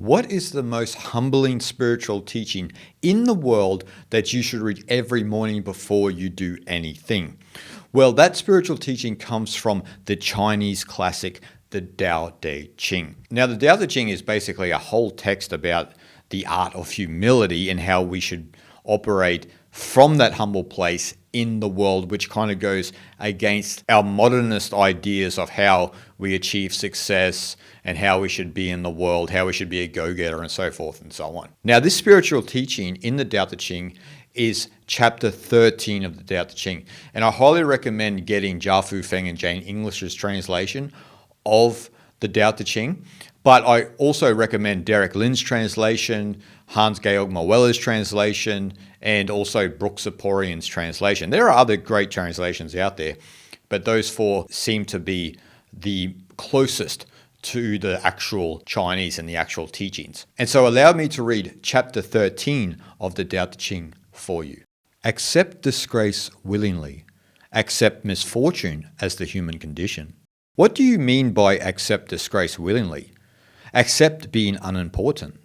What is the most humbling spiritual teaching in the world that you should read every morning before you do anything? Well, that spiritual teaching comes from the Chinese classic, the Tao Te Ching. Now, the Tao Te Ching is basically a whole text about the art of humility and how we should operate from that humble place in the world, which kind of goes against our modernist ideas of how we achieve success and how we should be in the world, how we should be a go-getter and so forth and so on. Now, this spiritual teaching in the Tao Te Ching is chapter 13 of the Tao Te Ching. And I highly recommend getting Jia Fu Feng and Jane English's translation of the Tao Te Ching. But I also recommend Derek Lin's translation, Hans-Georg Maueller's translation, and also Brooke Saporian's translation. There are other great translations out there, but those four seem to be the closest to the actual Chinese and the actual teachings. And so allow me to read chapter 13 of the Tao Te Ching for you. Accept disgrace willingly. Accept misfortune as the human condition. What do you mean by accept disgrace willingly? Accept being unimportant.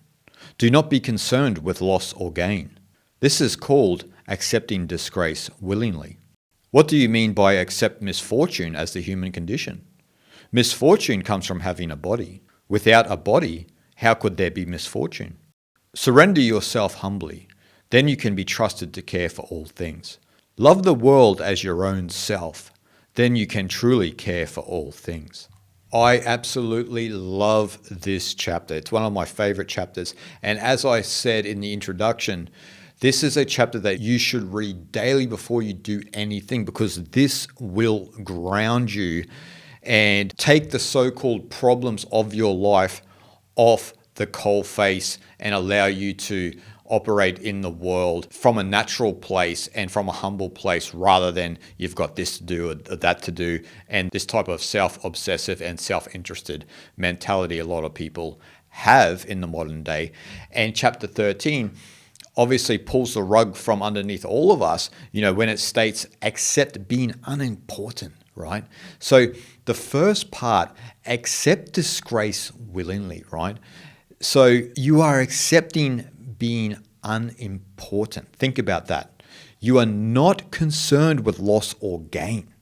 Do not be concerned with loss or gain. This is called accepting disgrace willingly. What do you mean by accept misfortune as the human condition? Misfortune comes from having a body. Without a body, how could there be misfortune? Surrender yourself humbly. Then you can be trusted to care for all things. Love the world as your own self. Then you can truly care for all things. I absolutely love this chapter. It's one of my favorite chapters. And as I said in the introduction, this is a chapter that you should read daily before you do anything, because this will ground you and take the so-called problems of your life off the coal face and allow you to operate in the world from a natural place and from a humble place, rather than you've got this to do or that to do, and this type of self-obsessive and self-interested mentality a lot of people have in the modern day. And chapter 13 obviously pulls the rug from underneath all of us, when it states accept being unimportant, right? So the first part, accept disgrace willingly, right? So you are accepting being unimportant. Think about that. You are not concerned with loss or gain,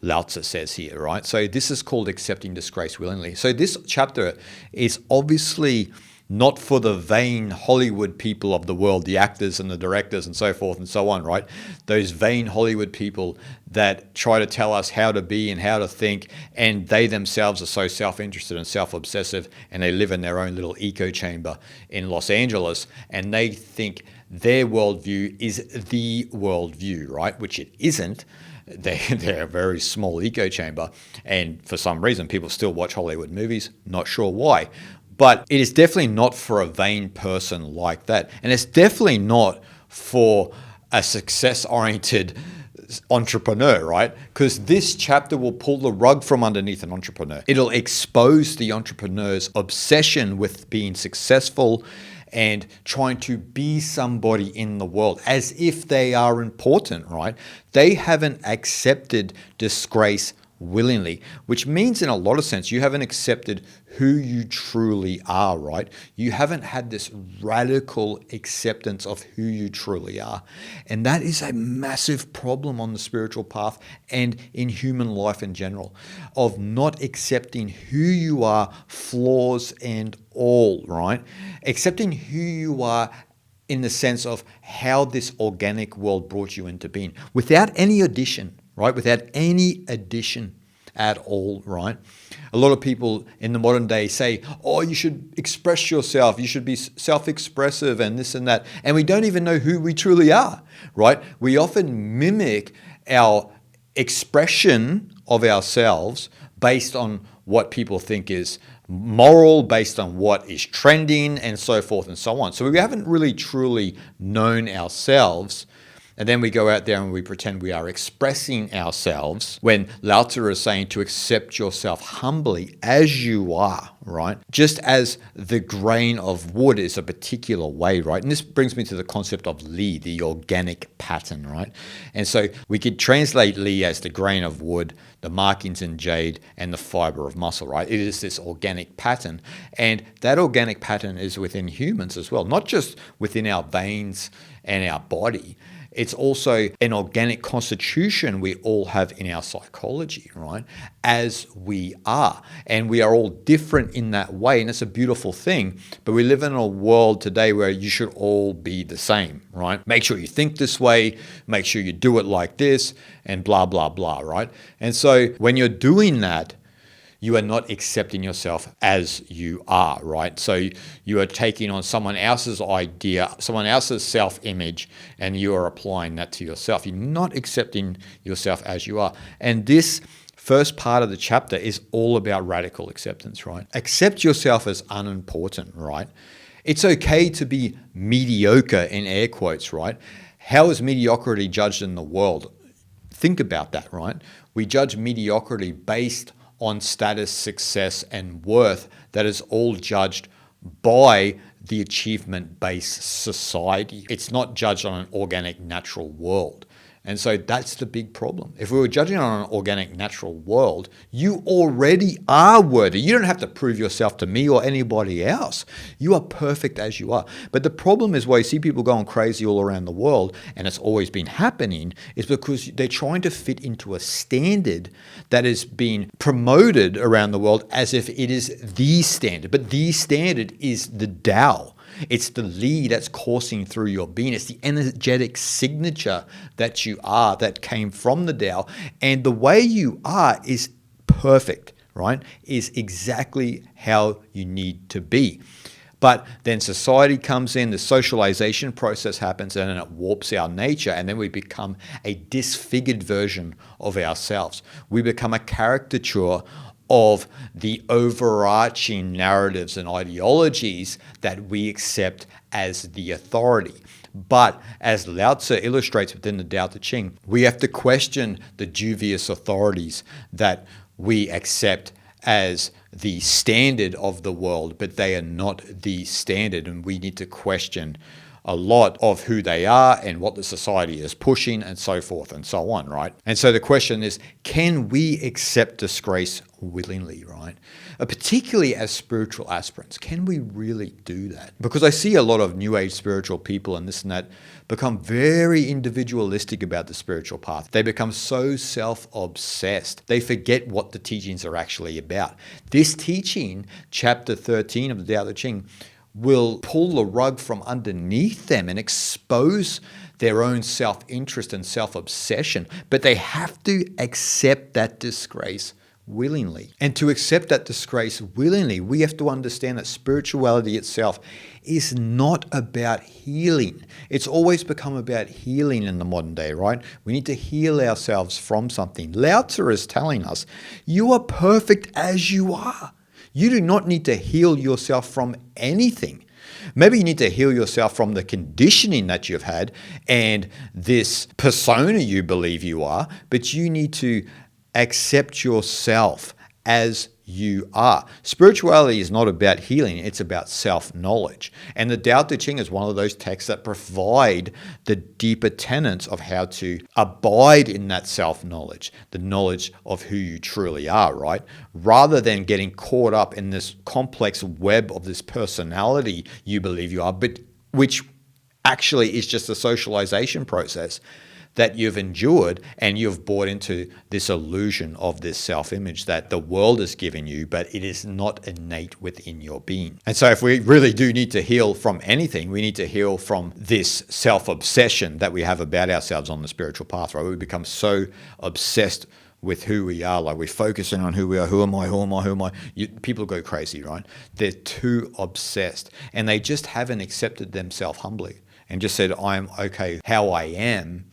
Lao Tzu says here, right? So this is called accepting disgrace willingly. So this chapter is obviously not for the vain Hollywood people of the world, the actors and the directors and so forth and so on, right? Those vain Hollywood people that try to tell us how to be and how to think, and they themselves are so self-interested and self-obsessive, and they live in their own little echo chamber in Los Angeles, and they think their worldview is the worldview, right? Which it isn't. They're a very small echo chamber, and for some reason people still watch Hollywood movies, not sure why. But it is definitely not for a vain person like that. And it's definitely not for a success-oriented entrepreneur, right? Because this chapter will pull the rug from underneath an entrepreneur. It'll expose the entrepreneur's obsession with being successful and trying to be somebody in the world as if they are important, right? They haven't accepted disgrace willingly, which means in a lot of sense you haven't accepted who you truly are, right? You haven't had this radical acceptance of who you truly are. And that is a massive problem on the spiritual path and in human life in general, of not accepting who you are, flaws and all, right? Accepting who you are in the sense of how this organic world brought you into being, without any addition, right? Without any addition at all, right? A lot of people in the modern day say, oh, you should express yourself, you should be self-expressive and this and that. And we don't even know who we truly are, right? We often mimic our expression of ourselves based on what people think is moral, based on what is trending and so forth and so on. So we haven't really truly known ourselves And then we go out there and we pretend we are expressing ourselves when Lao Tzu is saying to accept yourself humbly as you are, right? Just as the grain of wood is a particular way, right? And this brings me to the concept of Li, the organic pattern, right? And so we could translate Li as the grain of wood, the markings in jade, and the fiber of muscle, right? It is this organic pattern. And that organic pattern is within humans as well, not just within our veins and our body. It's also an organic constitution we all have in our psychology, right? As we are. And we are all different in that way. And it's a beautiful thing. But we live in a world today where you should all be the same, right? Make sure you think this way. Make sure you do it like this and blah, blah, blah, right? And so when you're doing that, you are not accepting yourself as you are, right? So you are taking on someone else's idea, someone else's self-image, and you are applying that to yourself. You're not accepting yourself as you are. And this first part of the chapter is all about radical acceptance, right? Accept yourself as unimportant, right? It's okay to be mediocre, in air quotes, right? How is mediocrity judged in the world? Think about that, right? We judge mediocrity based on status, success, and worth that is all judged by the achievement-based society. It's not judged on an organic, natural world. And so that's the big problem. If we were judging on an organic, natural world, you already are worthy. You don't have to prove yourself to me or anybody else. You are perfect as you are. But the problem is why you see people going crazy all around the world, and it's always been happening, is because they're trying to fit into a standard that is being promoted around the world as if it is the standard. But the standard is the Tao. It's the Li that's coursing through your being. It's the energetic signature that you are that came from the Tao. And the way you are is perfect, right? Is exactly how you need to be. But then society comes in, the socialization process happens, and then it warps our nature, and then we become a disfigured version of ourselves. We become a caricature of the overarching narratives and ideologies that we accept as the authority. But as Lao Tzu illustrates within the Tao Te Ching, we have to question the dubious authorities that we accept as the standard of the world, but they are not the standard, and we need to question a lot of who they are and what the society is pushing and so forth and so on, right? And so the question is, can we accept disgrace willingly, right? Particularly as spiritual aspirants, can we really do that? Because I see a lot of New Age spiritual people and this and that become very individualistic about the spiritual path. They become so self-obsessed. They forget what the teachings are actually about. This teaching, chapter 13 of the Tao Te Ching, will pull the rug from underneath them and expose their own self-interest and self-obsession. But they have to accept that disgrace willingly. And to accept that disgrace willingly, we have to understand that spirituality itself is not about healing. It's always become about healing in the modern day, right? We need to heal ourselves from something. Lao Tzu is telling us, you are perfect as you are. You do not need to heal yourself from anything. Maybe you need to heal yourself from the conditioning that you've had and this persona you believe you are, but you need to accept yourself as you are. Spirituality is not about healing, it's about self-knowledge. And the Tao Te Ching is one of those texts that provide the deeper tenets of how to abide in that self-knowledge, the knowledge of who you truly are, right? Rather than getting caught up in this complex web of this personality you believe you are, but which actually is just a socialization process that you've endured, and you've bought into this illusion of this self-image that the world has given you, but it is not innate within your being. And so if we really do need to heal from anything, we need to heal from this self-obsession that we have about ourselves on the spiritual path, right? We become so obsessed with who we are, like we're focusing on who we are, who am I, who am I, who am I? People go crazy, right? They're too obsessed, and they just haven't accepted themselves humbly and just said, I'm okay how I am,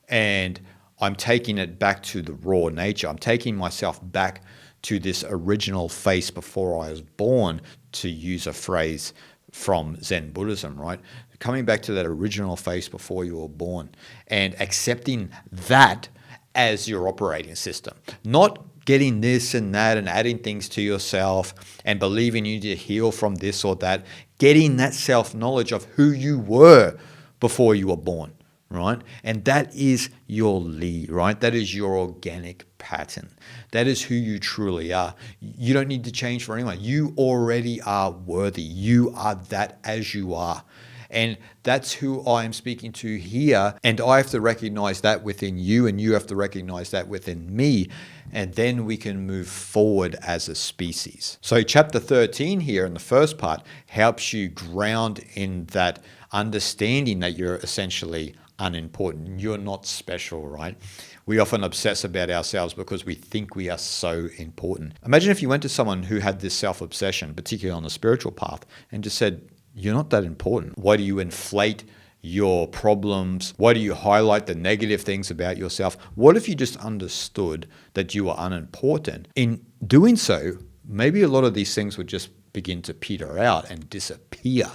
and I'm taking it back to the raw nature. I'm taking myself back to this original face before I was born, to use a phrase from Zen Buddhism, right? Coming back to that original face before you were born and accepting that as your operating system, not getting this and that and adding things to yourself and believing you need to heal from this or that, getting that self-knowledge of who you were before you were born, right? And that is your Li, right? That is your organic pattern. That is who you truly are. You don't need to change for anyone. You already are worthy. You are that as you are. And that's who I am speaking to here. And I have to recognize that within you, and you have to recognize that within me. And then we can move forward as a species. So chapter 13 here in the first part helps you ground in that understanding that you're essentially unimportant. You're not special, right? We often obsess about ourselves because we think we are so important. Imagine if you went to someone who had this self-obsession, particularly on the spiritual path, and just said, you're not that important. Why do you inflate your problems? Why do you highlight the negative things about yourself? What if you just understood that you are unimportant? In doing so, maybe a lot of these things would just begin to peter out and disappear,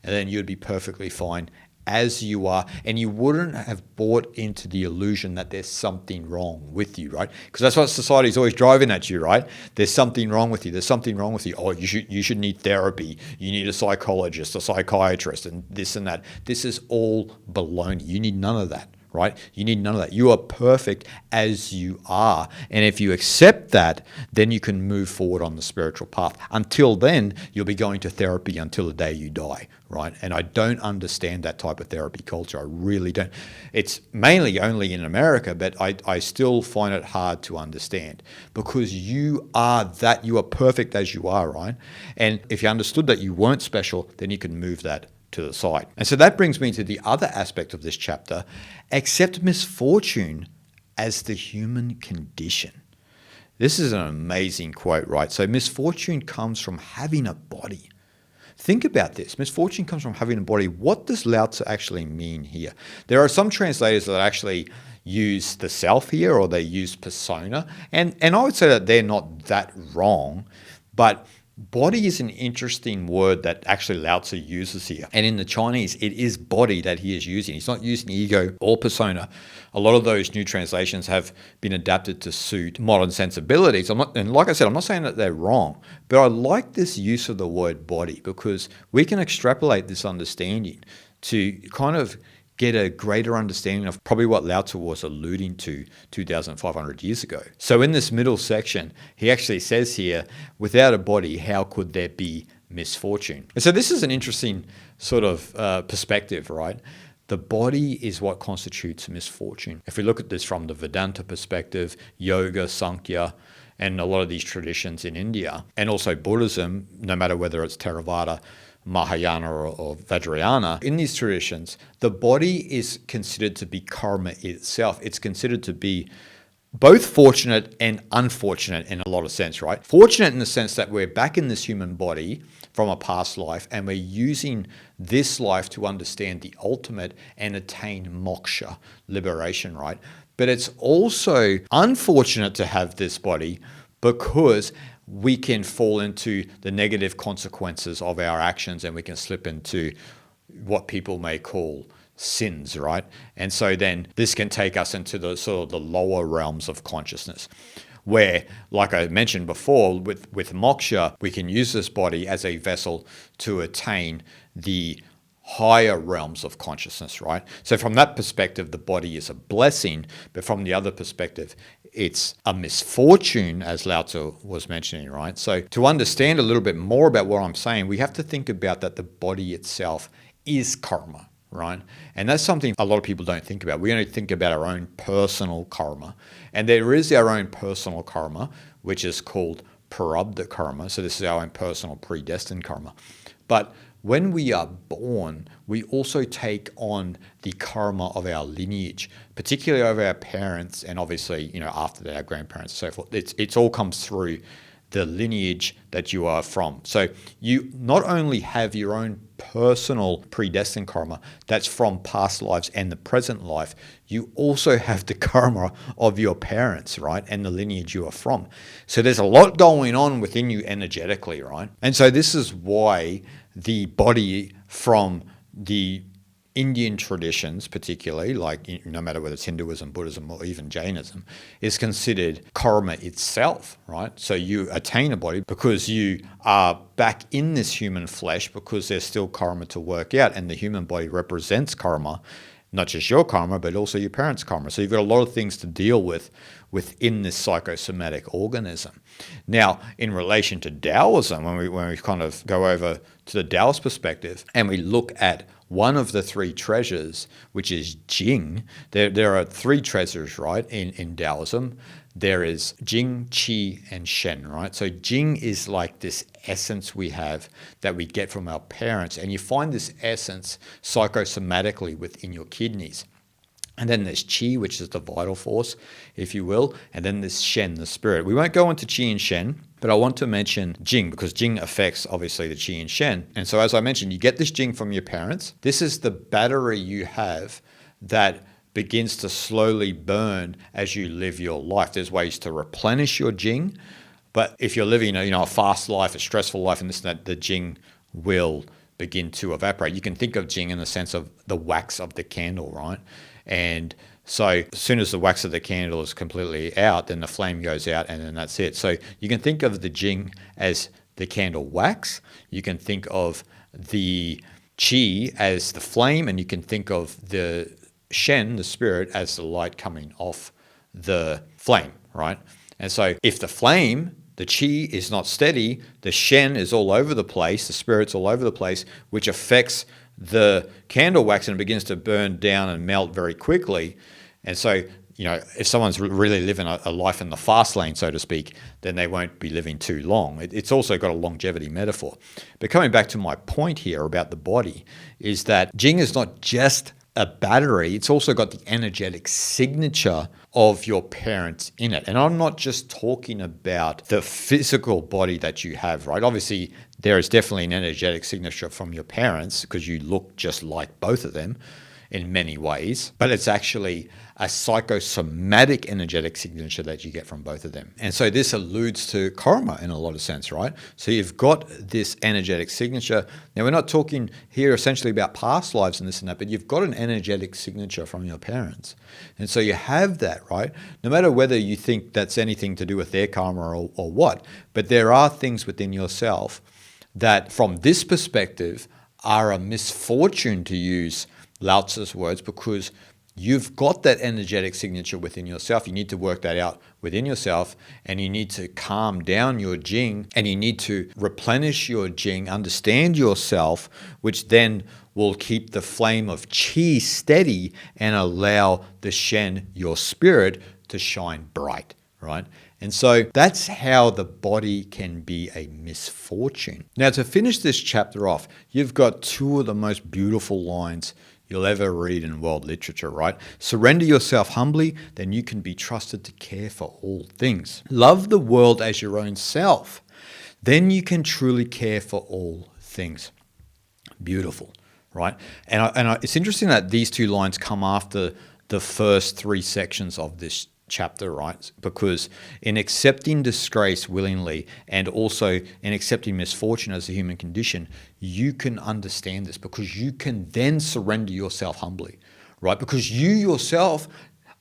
and then you'd be perfectly fine as you are, and you wouldn't have bought into the illusion that there's something wrong with you, right? Because that's what society's always driving at you, right? There's something wrong with you. There's something wrong with you. Oh, you should need therapy. You need a psychologist, a psychiatrist, and this and that. This is all baloney. You need none of that, right? You need none of that. You are perfect as you are. And if you accept that, then you can move forward on the spiritual path. Until then, you'll be going to therapy until the day you die, right? And I don't understand that type of therapy culture. I really don't. It's mainly only in America, but I still find it hard to understand because you are that. You are perfect as you are, right? And if you understood that you weren't special, then you can move that to the side. And so that brings me to the other aspect of this chapter: accept misfortune as the human condition. This is an amazing quote, right? So misfortune comes from having a body. Think about this. Misfortune comes from having a body. What does Lao Tzu actually mean here? There are some translators that actually use the self here, or they use persona. And I would say that they're not that wrong, but body is an interesting word that actually Lao Tzu uses here. And in the Chinese, it is body that he is using. He's not using ego or persona. A lot of those new translations have been adapted to suit modern sensibilities. And like I said, I'm not saying that they're wrong, but I like this use of the word body because we can extrapolate this understanding to kind of get a greater understanding of probably what Lao Tzu was alluding to 2,500 years ago. So in this middle section, he actually says here, without a body, how could there be misfortune? And so this is an interesting sort of perspective, right? The body is what constitutes misfortune. If we look at this from the Vedanta perspective, yoga, Sankhya, and a lot of these traditions in India, and also Buddhism, no matter whether it's Theravada, Mahayana or Vajrayana, in these traditions, the body is considered to be karma itself. It's considered to be both fortunate and unfortunate in a lot of sense, right? Fortunate in the sense that we're back in this human body from a past life, and we're using this life to understand the ultimate and attain moksha, liberation, right? But it's also unfortunate to have this body because we can fall into the negative consequences of our actions, and we can slip into what people may call sins, right? And so then this can take us into the sort of the lower realms of consciousness, where, like I mentioned before, with moksha, we can use this body as a vessel to attain the higher realms of consciousness, right? So from that perspective, the body is a blessing, but from the other perspective, it's a misfortune, as Lao Tzu was mentioning, right? So to understand a little bit more about what I'm saying, we have to think about that the body itself is karma, right? And that's something a lot of people don't think about. We only think about our own personal karma. And there is our own personal karma, which is called prarabdha karma. So this is our own personal predestined karma. But when we are born, we also take on the karma of our lineage, particularly of our parents, and obviously, after that, our grandparents and so forth. It's all comes through the lineage that you are from. So you not only have your own personal predestined karma that's from past lives and the present life, you also have the karma of your parents, right? And the lineage you are from. So there's a lot going on within you energetically, right? And so this is why the body from the Indian traditions, particularly, like no matter whether it's Hinduism, Buddhism, or even Jainism, is considered karma itself, right? So you attain a body because you are back in this human flesh because there's still karma to work out, and the human body represents karma, not just your karma, but also your parents' karma. So you've got a lot of things to deal with within this psychosomatic organism. Now, in relation to Taoism, when we kind of go over to the Taoist perspective and we look at one of the three treasures, which is Jing. There are three treasures, right, in Taoism. There is Jing, Qi, and Shen, right? So Jing is like this essence we have that we get from our parents, and you find this essence psychosomatically within your kidneys. And then there's Qi, which is the vital force, if you will, and then there's Shen, the spirit. We won't go into Qi and Shen, but I want to mention Jing because Jing affects, obviously, the Qi and Shen. And so, as I mentioned, you get this Jing from your parents. This is the battery you have that begins to slowly burn as you live your life. There's ways to replenish your Jing, but if you're living a fast life, a stressful life, and this and that, the Jing will begin to evaporate. You can think of Jing in the sense of the wax of the candle, right? And so as soon as the wax of the candle is completely out, then the flame goes out and then that's it. So you can think of the Jing as the candle wax. You can think of the Qi as the flame, and you can think of the Shen, the spirit, as the light coming off the flame, right? And so if the flame, the Qi, is not steady, the Shen is all over the place, the spirit's all over the place, which affects the candle wax and it begins to burn down and melt very quickly. And so, if someone's really living a life in the fast lane, so to speak, then they won't be living too long. It's also got a longevity metaphor. But coming back to my point here about the body is that Jing is not just a battery, it's also got the energetic signature of your parents in it. And I'm not just talking about the physical body that you have, right? Obviously, there is definitely an energetic signature from your parents because you look just like both of them in many ways, but it's actually a psychosomatic energetic signature that you get from both of them. And so this alludes to karma in a lot of sense, right? So you've got this energetic signature. Now, we're not talking here essentially about past lives and this and that, but you've got an energetic signature from your parents. And so you have that, right? No matter whether you think that's anything to do with their karma or what, but there are things within yourself that from this perspective are a misfortune, to use Lao Tzu's words, because you've got that energetic signature within yourself. You need to work that out within yourself, and you need to calm down your Jing, and you need to replenish your Jing, understand yourself, which then will keep the flame of Qi steady and allow the Shen, your spirit, to shine bright, right? And so that's how the body can be a misfortune. Now, to finish this chapter off, you've got two of the most beautiful lines you'll ever read in world literature, right? Surrender yourself humbly, then you can be trusted to care for all things. Love the world as your own self, then you can truly care for all things. Beautiful, right? And it's interesting that these two lines come after the first three sections of this chapter, right? Because in accepting disgrace willingly and also in accepting misfortune as a human condition, you can understand this because you can then surrender yourself humbly, right? Because you yourself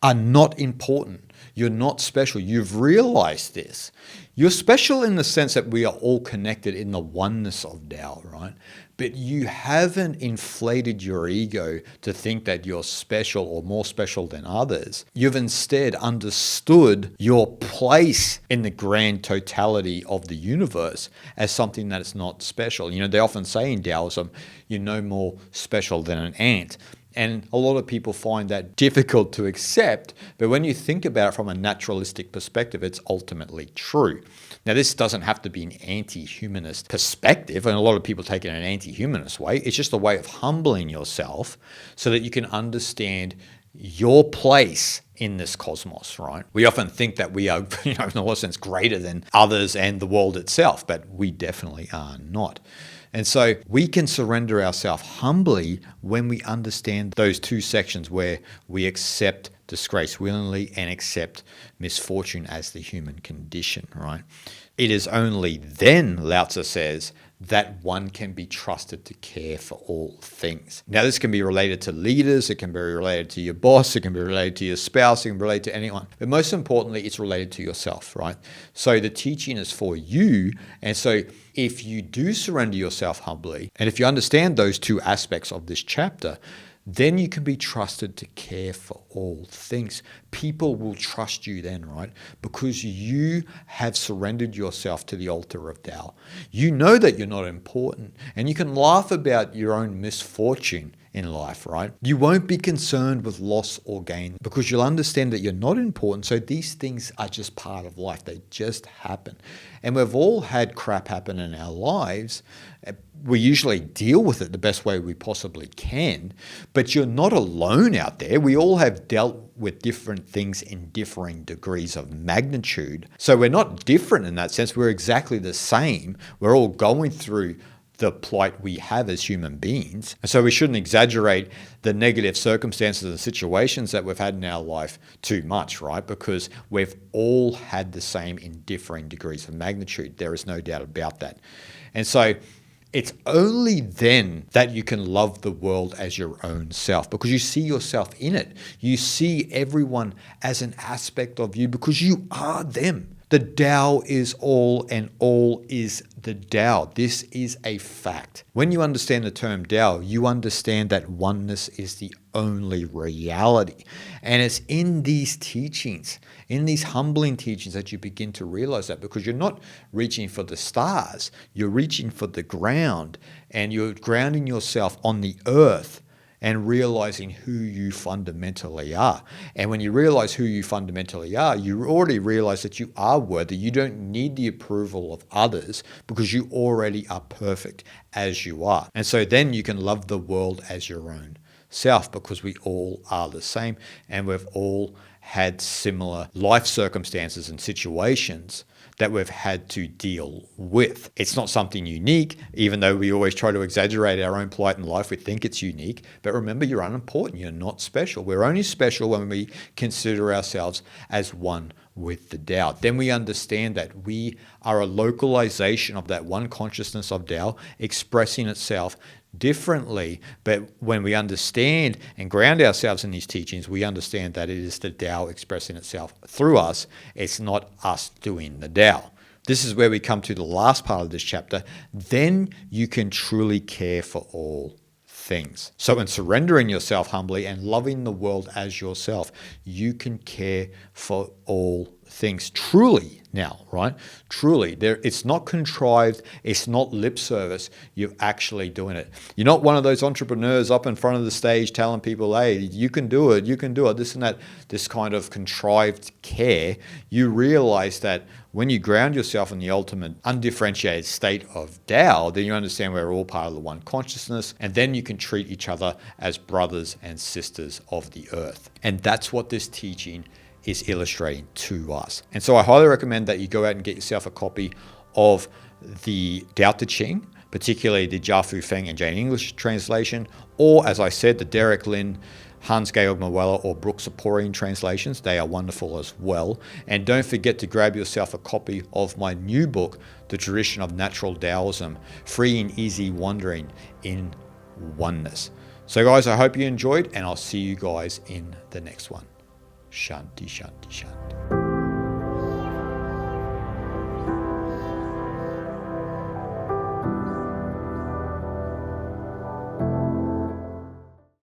are not important. You're not special. You've realized this. You're special in the sense that we are all connected in the oneness of Tao, right? But you haven't inflated your ego to think that you're special or more special than others. You've instead understood your place in the grand totality of the universe as something that is not special. They often say in Taoism, you're no more special than an ant. And a lot of people find that difficult to accept, but when you think about it from a naturalistic perspective, it's ultimately true. Now, this doesn't have to be an anti-humanist perspective, and a lot of people take it in an anti-humanist way. It's just a way of humbling yourself so that you can understand your place in this cosmos, right? We often think that we are, in a lot of sense, greater than others and the world itself, but we definitely are not. And so we can surrender ourselves humbly when we understand those two sections where we accept disgrace willingly and accept misfortune as the human condition, right? It is only then, Lao Tzu says, that one can be trusted to care for all things. Now, this can be related to leaders, it can be related to your boss, it can be related to your spouse, it can be related to anyone. But most importantly, it's related to yourself, right? So the teaching is for you. And so if you do surrender yourself humbly, and if you understand those two aspects of this chapter, then you can be trusted to care for all things. People will trust you then, right? Because you have surrendered yourself to the altar of Tao. You know that you're not important, and you can laugh about your own misfortune in life, right? You won't be concerned with loss or gain because you'll understand that you're not important. So these things are just part of life. They just happen. And we've all had crap happen in our lives. We usually deal with it the best way we possibly can, but you're not alone out there. We all have dealt with different things in differing degrees of magnitude. So we're not different in that sense. We're exactly the same. We're all going through the plight we have as human beings. And so we shouldn't exaggerate the negative circumstances and situations that we've had in our life too much, right? Because we've all had the same in differing degrees of magnitude. There is no doubt about that. And so it's only then that you can love the world as your own self, because you see yourself in it. You see everyone as an aspect of you because you are them. The Tao is all and all is the Tao. This is a fact. When you understand the term Tao, you understand that oneness is the only reality. And it's in these teachings, in these humbling teachings, that you begin to realize that, because you're not reaching for the stars, you're reaching for the ground, and you're grounding yourself on the earth and realizing who you fundamentally are. And when you realize who you fundamentally are, you already realize that you are worthy. You don't need the approval of others because you already are perfect as you are. And so then you can love the world as your own self, because we all are the same and we've all had similar life circumstances and situations that we've had to deal with. It's not something unique, even though we always try to exaggerate our own plight in life. We think it's unique, but remember, you're unimportant. You're not special. We're only special when we consider ourselves as one with the Tao. Then we understand that we are a localization of that one consciousness of Tao expressing itself differently. But when we understand and ground ourselves in these teachings, we understand that it is the Tao expressing itself through us. It's not us doing the Tao. This is where we come to the last part of this chapter. Then you can truly care for all things. So in surrendering yourself humbly and loving the world as yourself, you can care for all things truly now, right? Truly. It's not contrived. It's not lip service. You're actually doing it. You're not one of those entrepreneurs up in front of the stage telling people, hey, you can do it, this and that, this kind of contrived care. You realize that when you ground yourself in the ultimate undifferentiated state of Tao, then you understand we're all part of the one consciousness, and then you can treat each other as brothers and sisters of the earth. And that's what this teaching is illustrating to us. And so I highly recommend that you go out and get yourself a copy of the Tao Te Ching, particularly the Jia Fu Feng and Jane English translation, or as I said, the Derek Lin, Hans Georg Mueller, or Brooks Saporian translations. They are wonderful as well. And don't forget to grab yourself a copy of my new book, The Tradition of Natural Taoism, Free and Easy Wandering in Oneness. So guys, I hope you enjoyed, and I'll see you guys in the next one. Shanti, Shanti, Shanti.